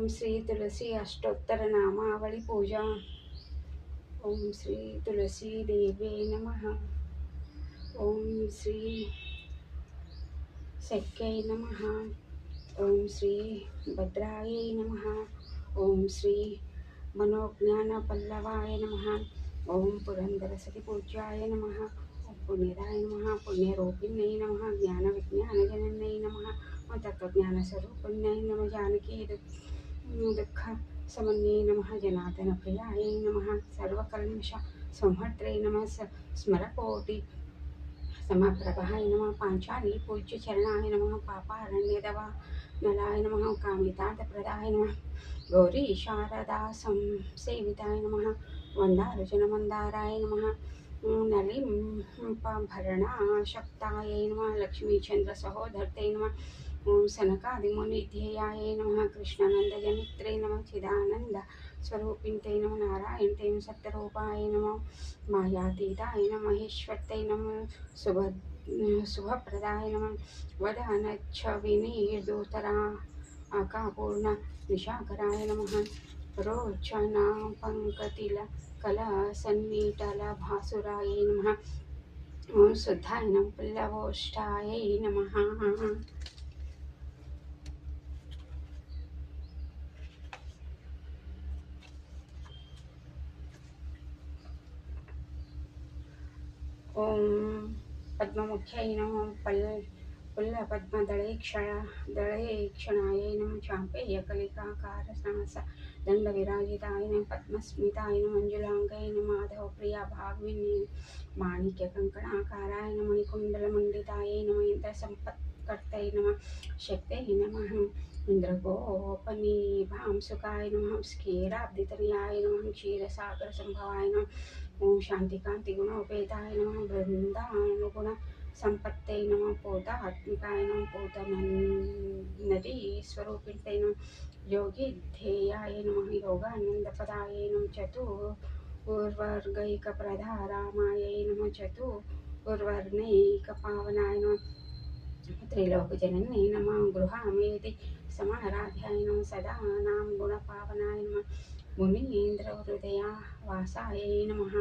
ओम श्री तुलसी अष्टोत्तर नामावली पूजा। ओम श्री तुलसी देवे नमः। ओम श्री शक्यै नमः। ओम श्री भद्राय नमः। ओम श्री मनोज्ञान पल्लवाय नमः। ओम पुरंदरसति पूज्याय नमः। ओम पुण्यदाय नमः। पुण्यरूपिण्यै नमः। ज्ञान विज्ञान जनन्यै नमः। ओम तत्वज्ञान स्वरूपिण्यै नमः। जानकी दुःख समन्यै नमः। जनार्दन प्रियाय नमः। सर्वकल्मष संहर्त्रे नमः। स्मरकोटि समप्रभाय नमः। पांचाली पूज्य चरणाय नमः। पापारण्यदवा नलाय नमः। कामितार्थप्रदाय नमः। गौरी शारदा संसेविताय नमः। वन्दारुजन मंदाराय नमः। नलिम्पभरणाशक्ताय नमः। लक्ष्मीचंद्र सहोदरते नमः। ओम सनकादिमुनिध्येयाय नमः। कृष्णानंदजनित्रे नमः। चिदानंद स्वरूपिण्ते नमः। नारायणते नमः। सत्यरूपाय नमः। मायातीताय नमः। महेश्वरते नमः। शुभप्रदाय नमः। वदनच्छविनीर्दूतरा आकापूर्ण निशाकराय नमः। रोचना पंकतिल कलसन्नीटल भासुराय नमः। ओम शुद्धाय नमः। पुल्लवोष्ठाय नमः। ओम पद्ममुख्यै नमः। पुल्लपद्मदलेक्षणाय नमः। चाम्पेयकलिकाकारसांस दण्डविराजिताय नमः। पद्मस्मिताय नमः। मञ्जुलाङ्गाय नमः। माधवप्रियाभाविन्यै माणिक्यकङ्कणाकाराय नमः। मणिकुण्डलमण्डिताय नमः। इन्द्रसम्पत्कर्त्यै नमः। शक्त्यै नमः। इन्द्रगोपनीभांसुकाय नमः। क्षीराब्धितनयाय नमः। क्षीरसागरसम्भवाय नमः। ओम शांति कांति गुणोपेताय नमः। वृंदानुगुण संपत्तये नमः। पोतात्मिकाय नमः। पोतनदी स्वरूपिणे नमः। योगिध्येयाय नमः। योगानंदपदाय नमः। चतुर्वर्गैकप्रधारामाय नमः। चतुर्वर्णैकपावनाय नमः। त्रैलोकजनन्यै नमः। गृहामेति समाराध्याय नमः। सदा नाम गुणपावनाय नमः। मुनीन्द्र हृदया वासाय नमः।